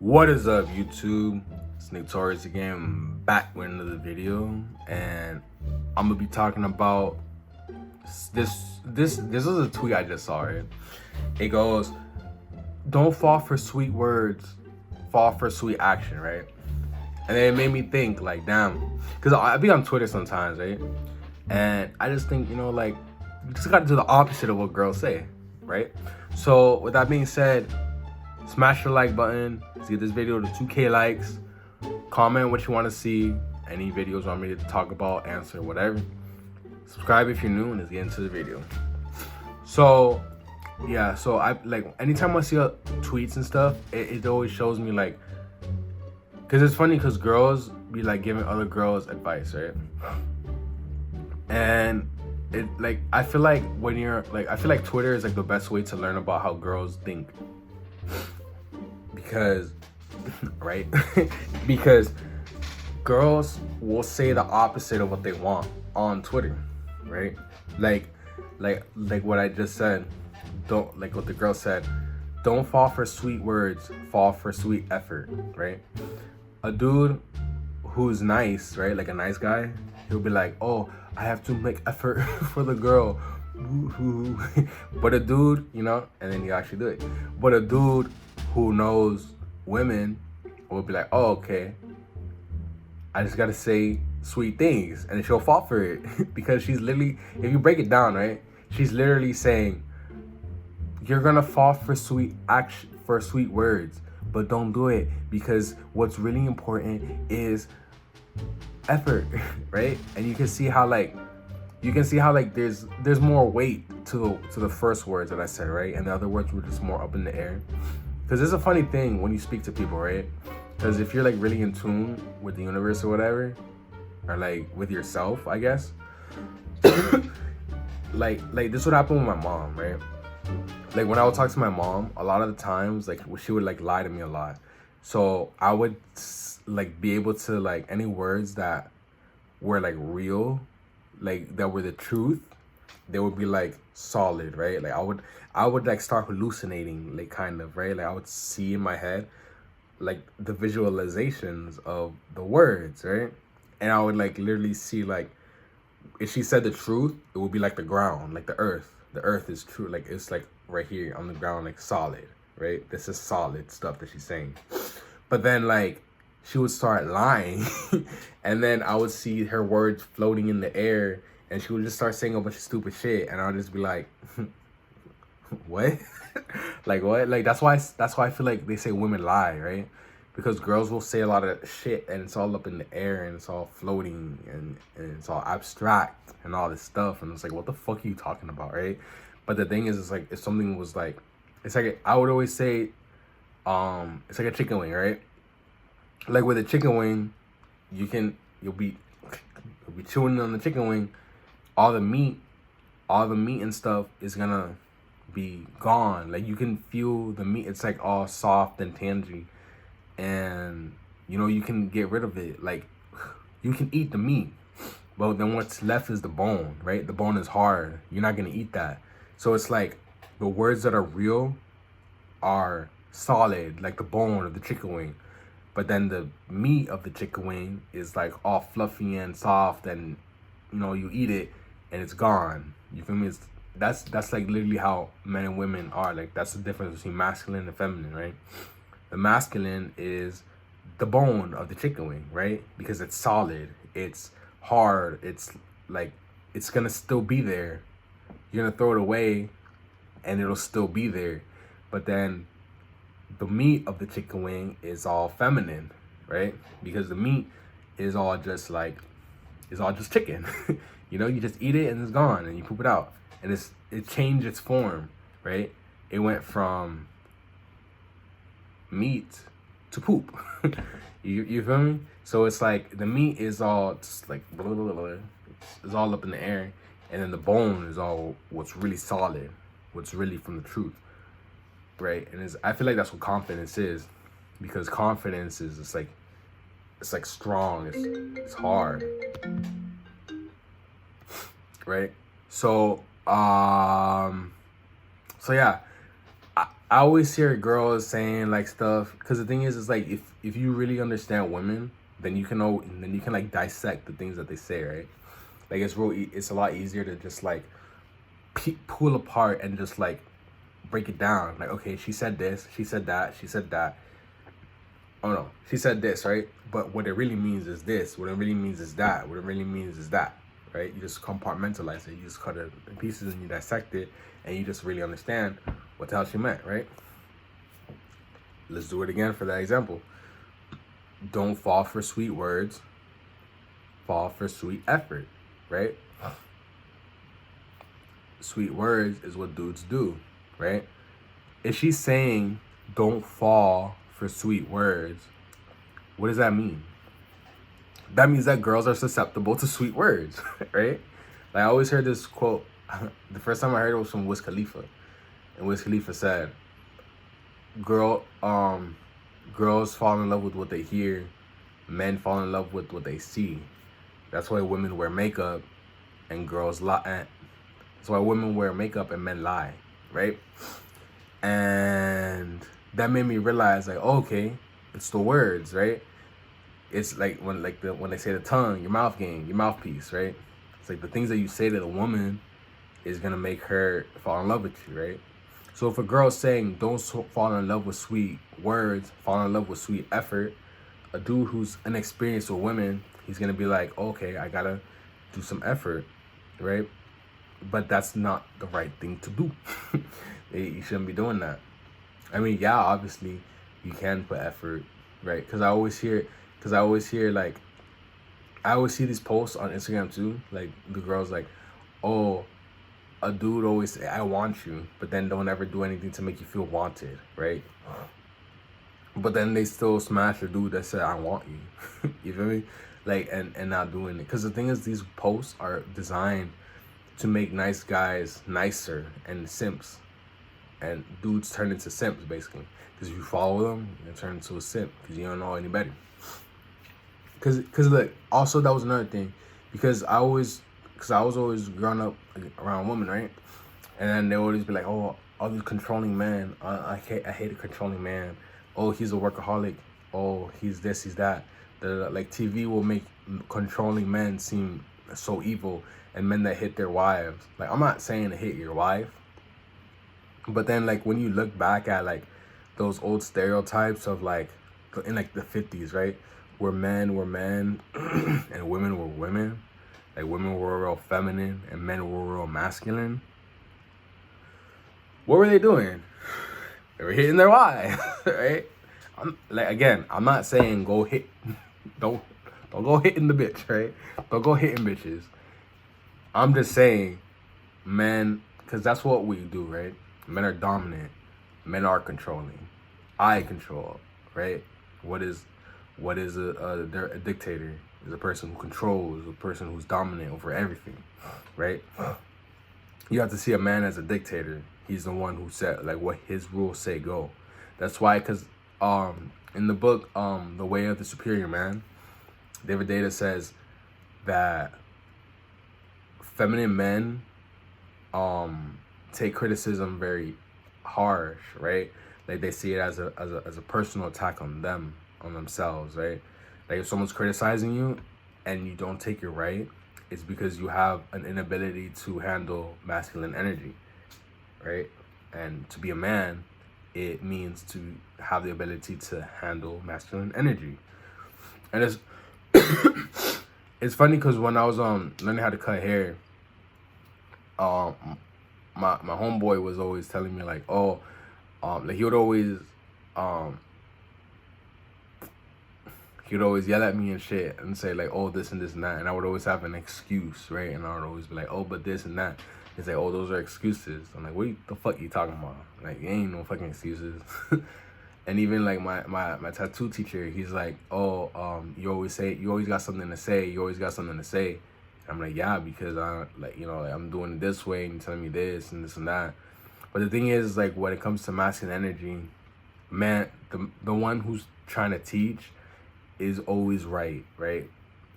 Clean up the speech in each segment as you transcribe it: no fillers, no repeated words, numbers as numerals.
What is up, YouTube? It's Torius again. I'm back with another video, and I'm gonna be talking about this. This is a tweet I just saw. Right? It goes, "Don't fall for sweet words, fall for sweet action." Right? And then it made me think, like, damn, because I be on Twitter sometimes, right? And I just think, like, you just got to do the opposite of what girls say, right? So with that being said, smash the like button. Let's get this video to 2K likes. Comment what you want to see. Any videos you want me to talk about, answer, whatever. Subscribe if you're new, and let's get into the video. So, yeah. So I like anytime I see tweets and stuff, it always shows me like, cause it's funny cause girls be like giving other girls advice, right? And it like I feel like when you're like I feel like Twitter is like the best way to learn about how girls think. Because, right? Because girls will say the opposite of what they want on Twitter, right? Like what I just said. Don't like what the girl said. Don't fall for sweet words. Fall for sweet effort, right? A dude who's nice, right? Like a nice guy, he'll be like, "Oh, I have to make effort for the girl." But a dude, and then you actually do it. But a dude who knows women will be like, "Oh, okay, I just gotta say sweet things," and she'll fall for it because she's literally, if you break it down, right, she's literally saying, "You're gonna fall for sweet action, for sweet words, but don't do it because what's really important is effort," right? And you can see how there's more weight to the first words that I said, right? And the other words were just more up in the air. Because it's a funny thing when you speak to people, right? Because if you're like really in tune with the universe or whatever, or like with yourself, I guess, like this would happen with my mom, right? Like when I would talk to my mom, a lot of the times, like she would like lie to me a lot. So I would like be able to like any words that were like real, like that were the truth, they would be like solid, right? Like I would like start hallucinating, like kind of, right? Like I would see in my head like the visualizations of the words, right? And I would like literally see like if she said the truth, it would be like the ground, like the earth. The earth is true, like it's like right here on the ground, like solid, right? This is solid stuff that she's saying. But then like she would start lying and then I would see her words floating in the air and she would just start saying a bunch of stupid shit and I'll just be like, what? Like what? Like that's why I feel like they say women lie, right? Because girls will say a lot of shit and it's all up in the air and it's all floating and it's all abstract and all this stuff and it's like, what the fuck are you talking about, right? But the thing is, it's like if something was like, it's like I would always say, it's like a chicken wing, right? Like with a chicken wing, you'll be chewing on the chicken wing, all the meat and stuff is gonna be gone. Like you can feel the meat, it's like all soft and tangy, and you can get rid of it. Like you can eat the meat, but then what's left is the bone, right? The bone is hard. You're not gonna eat that. So it's like the words that are real are solid, like the bone of the chicken wing. But then the meat of the chicken wing is like all fluffy and soft, and you eat it and it's gone. You feel me? That's like literally how men and women are. Like that's the difference between masculine and feminine, right? The masculine is the bone of the chicken wing, right? Because it's solid, it's hard, it's like it's gonna still be there. You're gonna throw it away and it'll still be there. But then the meat of the chicken wing is all feminine, right? Because the meat is all just chicken. You just eat it and it's gone and you poop it out. And it changed its form, right? It went from meat to poop. you feel me? So it's like the meat is all just like blah, blah, blah. It's all up in the air, and then the bone is all what's really solid, what's really from the truth. Right, and I feel like that's what confidence is, because confidence is it's like strong, it's hard, right? So yeah, I always hear girls saying like stuff, because the thing is like if you really understand women, then you can know, then you can like dissect the things that they say, right? Like it's a lot easier to just like pull apart and just like break it down. Like, okay, she said this, she said that, she said that. Oh no, she said this, right? But what it really means is this. What it really means is that. What it really means is that, right? You just compartmentalize it. You just cut it in pieces and you dissect it, and you just really understand what the hell she meant, right? Let's do it again for that example. Don't fall for sweet words. Fall for sweet effort, right? Sweet words is what dudes do, right? If she's saying don't fall for sweet words, what does that mean? That means that girls are susceptible to sweet words, right? Like, I always heard this quote. The first time I heard it was from Wiz Khalifa, and Wiz Khalifa said, girls fall in love with what they hear, men fall in love with what they see. That's why women wear makeup and girls lie. That's why women wear makeup and men lie, right? And that made me realize, like, okay, it's the words, right? It's like when they say the tongue, your mouth game, your mouthpiece, right? It's like the things that you say to the woman is gonna make her fall in love with you, right? So if a girl's saying don't fall in love with sweet words, fall in love with sweet effort, a dude who's inexperienced with women, he's gonna be like, okay, I gotta do some effort, right? But that's not the right thing to do. You shouldn't be doing that. I mean, yeah, obviously you can put effort, right? Because I always hear like, I always see these posts on Instagram too. Like the girls like, oh, a dude always say, I want you, but then don't ever do anything to make you feel wanted, right? But then they still smash a dude that said, I want you. You feel me? Like, and not doing it. Because the thing is, these posts are designed to make nice guys nicer and simps. And dudes turn into simps, basically. Because if you follow them, you turn into a simp. Because you don't know any better. Because look, also that was another thing. Because I was always growing up around women, right? And then they always be like, oh, all these controlling men. I hate a controlling man. Oh, he's a workaholic. Oh, he's this, he's that. Like TV will make controlling men seem so evil, and men that hit their wives. Like, I'm not saying to hit your wife, but then like when you look back at like those old stereotypes of like in like the 50s, right, where men were men and women were women. Like women were real feminine and men were real masculine. What were they doing? They were hitting their wives, right? I'm not saying go hit. Don't go hitting the bitch, right? Don't go hitting bitches. I'm just saying, men, because that's what we do, right? Men are dominant. Men are controlling. I control, right? What is a dictator? Is a person who controls, a person who's dominant over everything, right? You have to see a man as a dictator. He's the one who said like what his rules say go. That's why, because in the book The Way of the Superior Man, David Data says that feminine men take criticism very harsh, right? Like they see it as a personal attack on them, on themselves, right? Like if someone's criticizing you and you don't take it right, it's because you have an inability to handle masculine energy, right? And to be a man, it means to have the ability to handle masculine energy. And it's it's funny because when I was learning how to cut hair, my homeboy was always telling me like, oh, like he would always yell at me and shit and say like, oh, this and this and that, and I would always have an excuse, right? And I would always be like, oh, but this and that. He's like, oh, those are excuses. I'm like, what the fuck you talking about? Like, ain't no fucking excuses. And even like my tattoo teacher, he's like, oh, you always got something to say. You always got something to say. And I'm like, yeah, because I'm doing it this way and you're telling me this and this and that. But the thing is, like, when it comes to masculine energy, man, the one who's trying to teach is always right?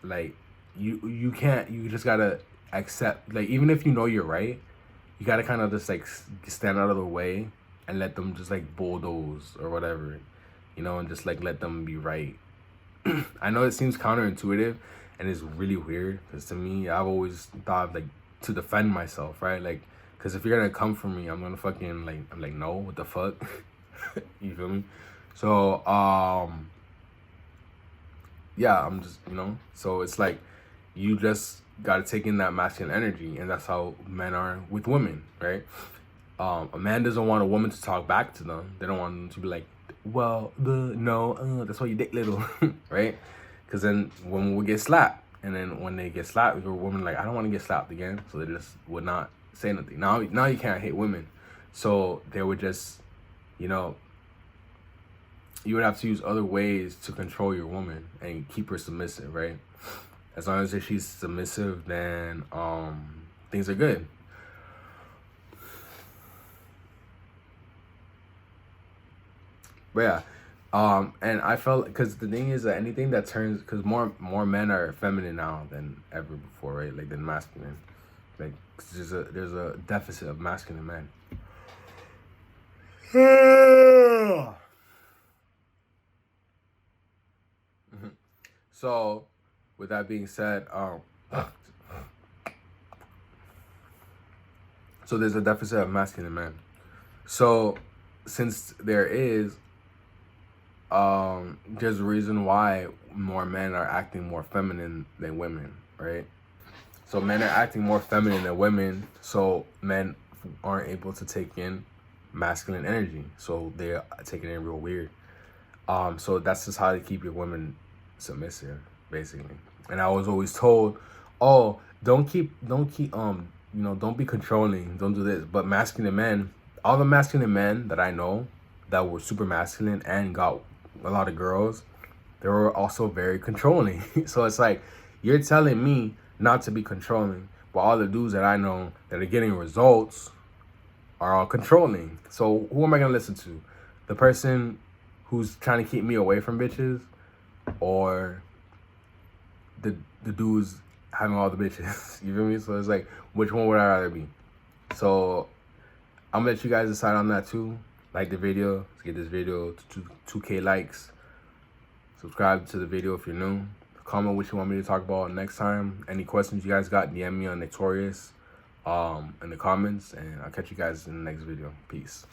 Like, you can't, you just gotta accept, like, even if you know you're right, you gotta kind of just like stand out of the way and let them just like bulldoze or whatever, you know, and just like let them be right. I know it seems counterintuitive and it's really weird because to me, I've always thought like to defend myself, right? Like, because if you're gonna come for me, I'm gonna fucking like, I'm like, no, what the fuck? You feel me? So, yeah, I'm just, you know, so it's like you just gotta take in that masculine energy, and that's how men are with women, right? A man doesn't want a woman to talk back to them. They don't want them to be like, well, that's why you dick little, right? Because then women would get slapped, and then when they get slapped, your woman like, I don't want to get slapped again, so they just would not say nothing. Now you can't hate women, so they would just, you know, you would have to use other ways to control your woman and keep her submissive, right? As long as if she's submissive, then things are good. But yeah, and I felt, because the thing is that anything that turns, because more men are feminine now than ever before, right? Like than masculine. Like 'cause there's a deficit of masculine men. So, with that being said, so there's a deficit of masculine men. So, since there is, there's a reason why more men are acting more feminine than women, right? So men are acting more feminine than women, so men aren't able to take in masculine energy, so they're taking it real weird. So that's just how to keep your women submissive, basically. And I was always told, oh, don't keep, you know, don't be controlling, don't do this. But masculine men, all the masculine men that I know that were super masculine and got a lot of girls, they were also very controlling. So it's like, you're telling me not to be controlling, but all the dudes that I know that are getting results are all controlling. So who am I gonna listen to? The person who's trying to keep me away from bitches, or the dudes having all the bitches? You feel me? So it's like, which one would I rather be? So I'm gonna let you guys decide on that too. Like the video, let's get this video to 2K likes. Subscribe to the video if you're new. Comment what you want me to talk about next time. Any questions you guys got, DM me on Torius in the comments, and I'll catch you guys in the next video. Peace.